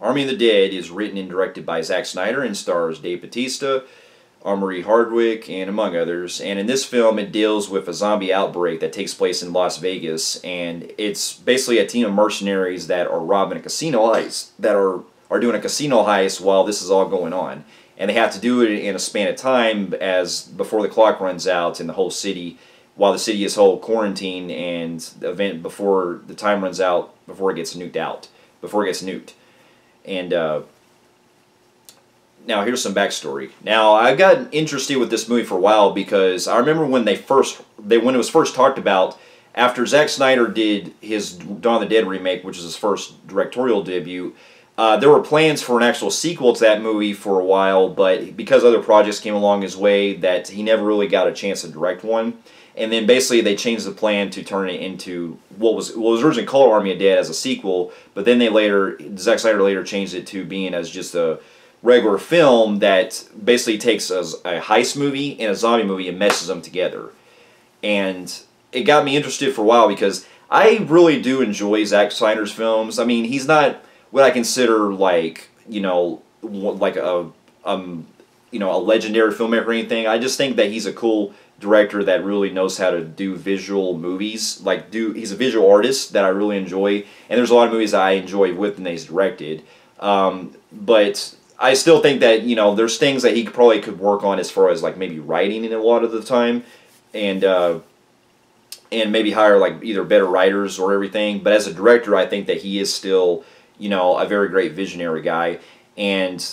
Army of the Dead is written and directed by Zack Snyder and stars Dave Batista, Armory Hardwick, and among others. And in this film, it deals with a zombie outbreak that takes place in Las Vegas, and it's basically a team of mercenaries that are robbing a casino heist, that are doing a casino heist while this is all going on. And they have to do it in a span of time as before the clock runs out in the whole city, while the city is whole quarantine and the event before the time runs out, before it gets nuked. And now here's some backstory. Now I got interested with this movie for a while because I remember when it was first talked about after Zack Snyder did his Dawn of the Dead remake, which is his first directorial debut. There were plans for an actual sequel to that movie for a while, but because other projects came along his way, that he never really got a chance to direct one. And then basically they changed the plan to turn it into what was originally called Army of Dead as a sequel, but then Zack Snyder later changed it to being as just a regular film that basically takes a heist movie and a zombie movie and meshes them together. And it got me interested for a while because I really do enjoy Zack Snyder's films. I mean, he's not what I consider like, like a legendary filmmaker or anything. I just think that he's a cool director that really knows how to do visual movies. He's a visual artist that I really enjoy, and there's a lot of movies that I enjoy with and that he's directed. But I still think that there's things that he probably could work on as far as like maybe writing in a lot of the time, and maybe hire like either better writers or everything. But as a director, I think that he is still a very great visionary guy. And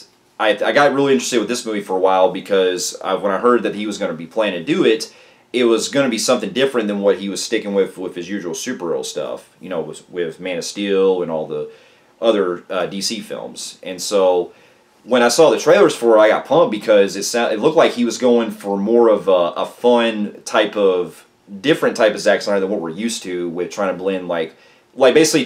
I got really interested with this movie for a while because when I heard that he was going to be planning to do it, it was going to be something different than what he was sticking with his usual superhero stuff, with Man of Steel and all the other DC films. And so when I saw the trailers for it, I got pumped because it looked like he was going for more of a fun different type of Zack Snyder than what we're used to, with trying to blend basically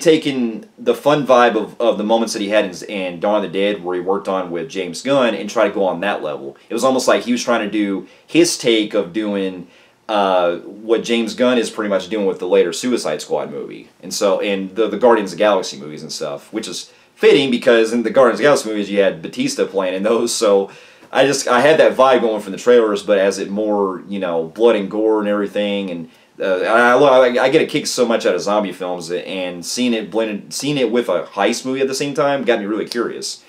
taking the fun vibe of the moments that he had in Dawn of the Dead, where he worked on with James Gunn, and try to go on that level. It was almost like he was trying to do his take of doing what James Gunn is pretty much doing with the later Suicide Squad movie, and the Guardians of the Galaxy movies and stuff, which is fitting because in the Guardians of the Galaxy movies you had Batista playing in those. So I had that vibe going from the trailers, but as it more blood and gore and everything. And I get a kick so much out of zombie films, and seeing it with a heist movie at the same time got me really curious.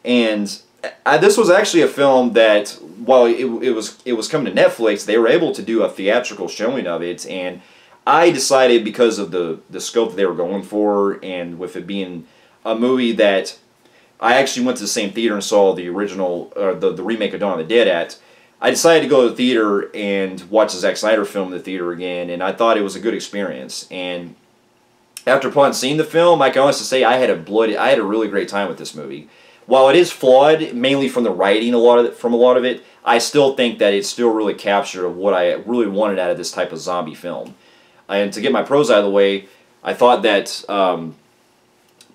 And this was actually a film that, while it was coming to Netflix, they were able to do a theatrical showing of it, and I decided, because of the scope that they were going for, and with it being a movie that I actually went to the same theater and saw the original, the remake of Dawn of the Dead at, I decided to go to the theater and watch a Zack Snyder film in the theater again, and I thought it was a good experience. And after upon seeing the film, I can honestly say I had a really great time with this movie. While it is flawed, mainly from the writing, a lot of it, I still think that it still really captured what I really wanted out of this type of zombie film. And to get my pros out of the way, I thought that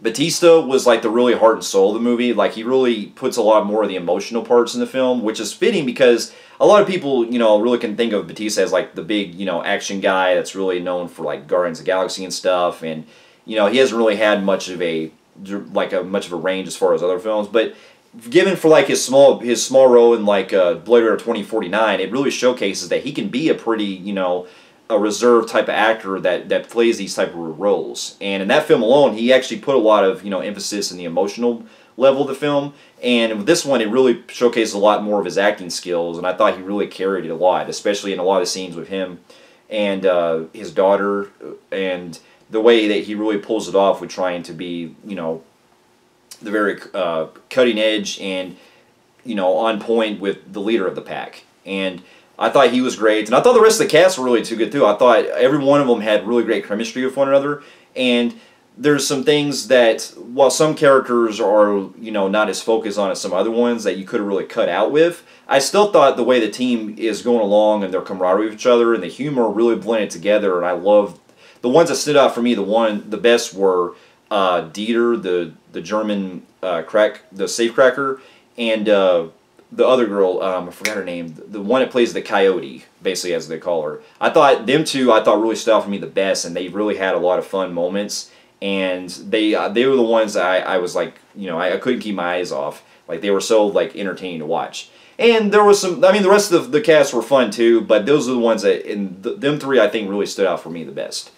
Batista was like the really heart and soul of the movie. Like, he really puts a lot more of the emotional parts in the film, which is fitting because a lot of people, really can think of Batista as like the big, action guy that's really known for like Guardians of the Galaxy and stuff, and he hasn't really had much of a range as far as other films. But given for like his small role in like Blade Runner 2049, it really showcases that he can be a pretty, a reserved type of actor that plays these type of roles. And in that film alone, he actually put a lot of emphasis in the emotional level of the film. And with this one, it really showcases a lot more of his acting skills, and I thought he really carried it a lot, especially in a lot of the scenes with him and his daughter, and the way that he really pulls it off with trying to be the very cutting edge and on point with the leader of the pack. And I thought he was great, and I thought the rest of the cast were really too good too. I thought every one of them had really great chemistry with one another, and there's some things that, while some characters are not as focused on as some other ones that you could have really cut out with, I still thought the way the team is going along and their camaraderie with each other and the humor really blended together. And I loved the ones that stood out for me. The best were Dieter, the German the safecracker, and the other girl, I forgot her name, the one that plays the coyote, basically, as they call her. I thought them two really stood out for me the best, and they really had a lot of fun moments. and they were the ones that I was like, you know, I couldn't keep my eyes off. Like, they were so like entertaining to watch. And there was some, I mean, the rest of the cast were fun too, but those are the ones that, them three I think really stood out for me the best.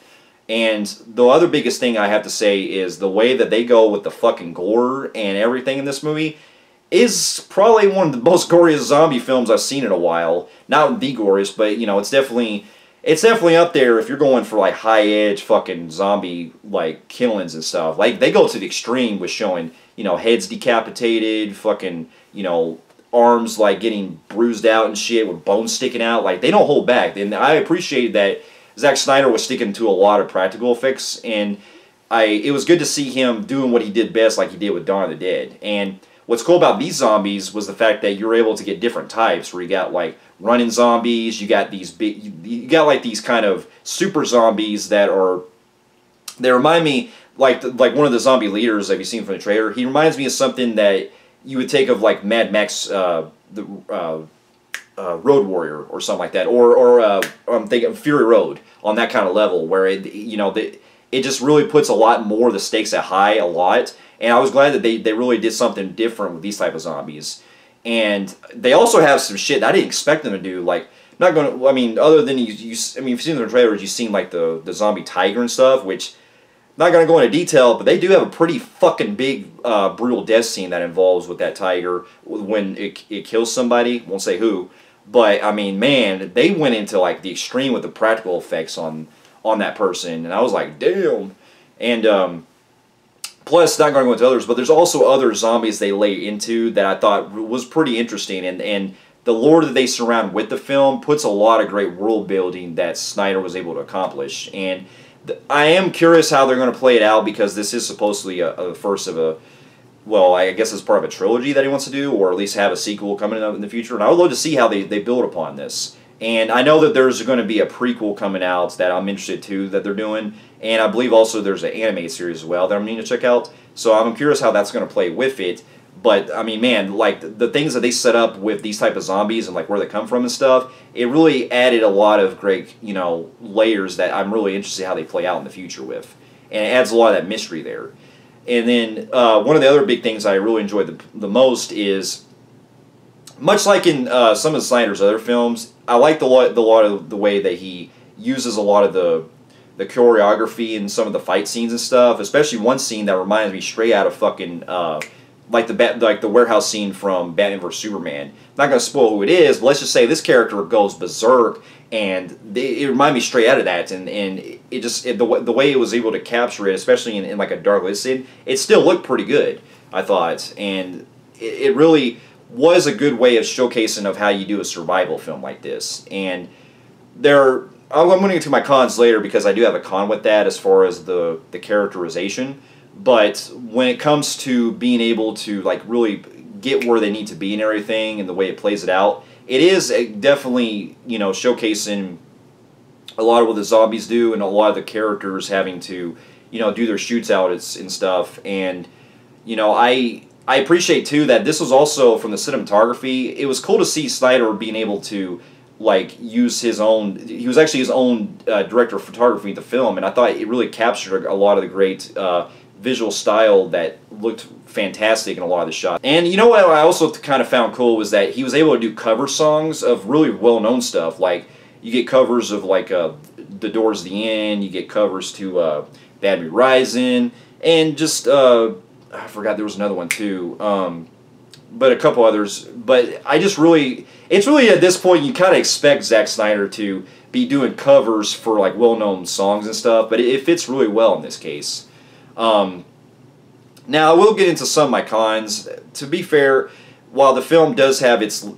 And the other biggest thing I have to say is the way that they go with the fucking gore and everything in this movie is probably one of the most goriest zombie films I've seen in a while. Not the goriest, but, you know, it's definitely up there if you're going for, like, high-edge fucking zombie, like, killings and stuff. Like, they go to the extreme with showing, you know, heads decapitated, fucking, you know, arms, like, getting bruised out and shit with bones sticking out. Like, they don't hold back. And I appreciate that Zack Snyder was sticking to a lot of practical effects, and it was good to see him doing what he did best, like he did with Dawn of the Dead. And what's cool about these zombies was the fact that you're able to get different types, where you got like running zombies, you got these big, you got like these kind of super zombies that remind me like one of the zombie leaders that you've seen from the trailer. He reminds me of something that you would take of like Mad Max, Road Warrior or something like that, or I'm thinking Fury Road, on that kind of level, where it just really puts a lot more of the stakes at high a lot. And I was glad that they really did something different with these type of zombies. And they also have some shit that I didn't expect them to do. Like, not going to, I mean, other than I mean, if you've seen the trailers, you've seen like the zombie tiger and stuff, which, not going to go into detail, but they do have a pretty fucking big brutal death scene that involves with that tiger when it kills somebody. Won't say who. But, I mean, man, they went into, like, the extreme with the practical effects on that person. And I was like, damn. And, plus, not going to go into others, but there's also other zombies they lay into that I thought was pretty interesting. And the lore that they surround with the film puts a lot of great world building that Snyder was able to accomplish. And I am curious how they're going to play it out, because this is supposedly a first of a, well, I guess it's part of a trilogy that he wants to do, or at least have a sequel coming up in the future. And I would love to see how they build upon this. And I know that there's going to be a prequel coming out that I'm interested too that they're doing. And I believe also there's an animated series as well that I'm needing to check out. So I'm curious how that's going to play with it. But, I mean, man, like, the things that they set up with these type of zombies and, like, where they come from and stuff, it really added a lot of great, you know, layers that I'm really interested in how they play out in the future with. And it adds a lot of that mystery there. And then one of the other big things I really enjoyed the most is, much like in some of Snyder's other films, I like a lot of the way that he uses a lot of the choreography in some of the fight scenes and stuff. Especially one scene that reminds me straight out of fucking like the warehouse scene from Batman vs Superman. I'm not gonna spoil who it is, but let's just say this character goes berserk, and it reminded me straight out of that. And it just the way it was able to capture it, especially in like a dark lit scene, it still looked pretty good, I thought, and it really was a good way of showcasing of how you do a survival film like this. And I'm going to get to my cons later, because I do have a con with that as far as the characterization. But when it comes to being able to like really get where they need to be and everything, and the way it plays it out, it is definitely, you know, showcasing a lot of what the zombies do, and a lot of the characters having to, you know, do their shoots out and stuff. And, you know, I appreciate too that this was also from the cinematography. It was cool to see Snyder being able to like use his own. He was actually his own director of photography of the film, and I thought it really captured a lot of the great visual style that looked fantastic in a lot of the shots. And you know what I also kind of found cool was that he was able to do cover songs of really well-known stuff. Like, you get covers of like The Doors' The End, you get covers to Bad Moon Rising, and just I forgot there was another one too, but a couple others. But I just really, it's really at this point you kind of expect Zack Snyder to be doing covers for like well-known songs and stuff, but it fits really well in this case. Now, I will get into some of my cons. To be fair, while the film does have its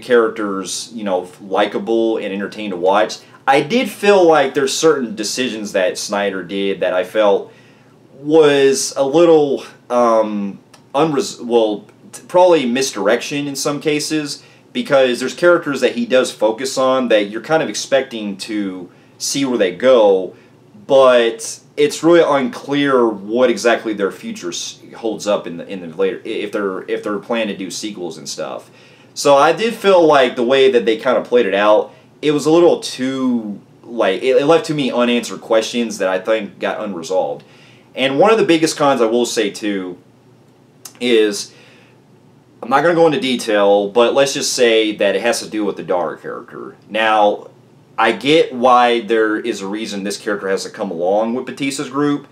characters, you know, likable and entertaining to watch, I did feel like there's certain decisions that Snyder did that I felt was a little, probably misdirection in some cases, because there's characters that he does focus on that you're kind of expecting to see where they go, but it's really unclear what exactly their future holds up in the later, if they're planning to do sequels and stuff. So I did feel like the way that they kind of played it out, it was a little too, like, it left too many unanswered questions that I think got unresolved. And one of the biggest cons I will say too is, I'm not going to go into detail, but let's just say that it has to do with the daughter character. Now, I get why there is a reason this character has to come along with Batista's group,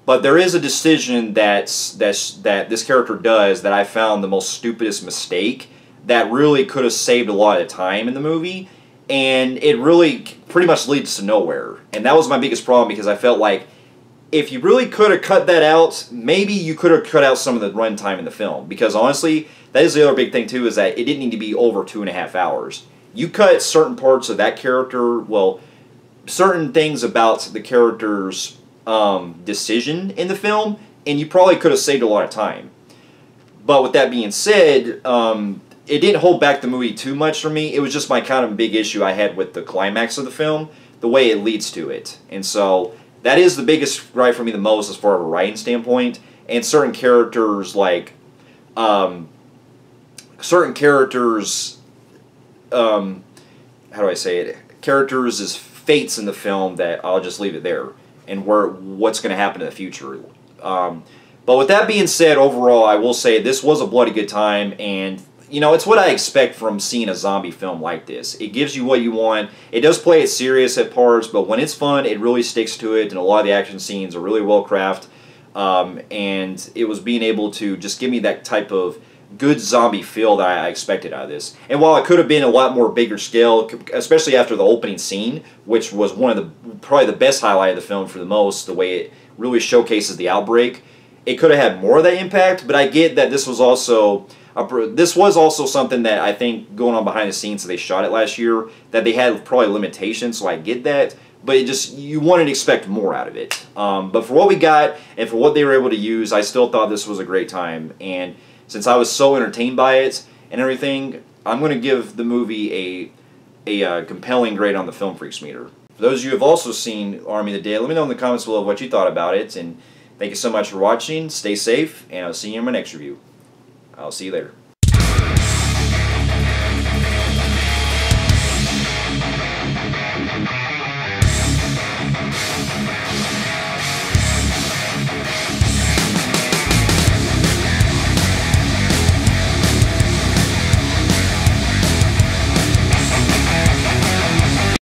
but there is a decision that this character does that I found the most stupidest mistake that really could have saved a lot of time in the movie, and it really pretty much leads to nowhere. And that was my biggest problem, because I felt like if you really could have cut that out, maybe you could have cut out some of the runtime in the film. Because honestly, that is the other big thing too, is that it didn't need to be over 2.5 hours. You cut certain parts of that character, well, certain things about the character's decision in the film, and you probably could have saved a lot of time. But with that being said, it didn't hold back the movie too much for me. It was just my kind of big issue I had with the climax of the film, the way it leads to it. And so that is the biggest gripe for me the most as far as a writing standpoint. And certain characters, like how do I say it? Characters as fates in the film that I'll just leave it there, and what's going to happen in the future. But with that being said, overall, I will say this was a bloody good time, and you know, it's what I expect from seeing a zombie film like this. It gives you what you want. It does play it serious at parts, but when it's fun, it really sticks to it, and a lot of the action scenes are really well crafted. And it was being able to just give me that type of good zombie feel that I expected out of this. And while it could have been a lot more bigger scale, especially after the opening scene, which was one of the probably the best highlight of the film for the most, the way it really showcases the outbreak, it could have had more of that impact. But I get that this was also something that I think going on behind the scenes, so they shot it last year, that they had probably limitations, so I get that. But it just, you wanted to expect more out of it. But for what we got and for what they were able to use, I still thought this was a great time. And since I was so entertained by it and everything, I'm going to give the movie a compelling grade on the Film Phreeks meter. For those of you who have also seen Army of the Dead, let me know in the comments below what you thought about it. And thank you so much for watching. Stay safe, and I'll see you in my next review. I'll see you later.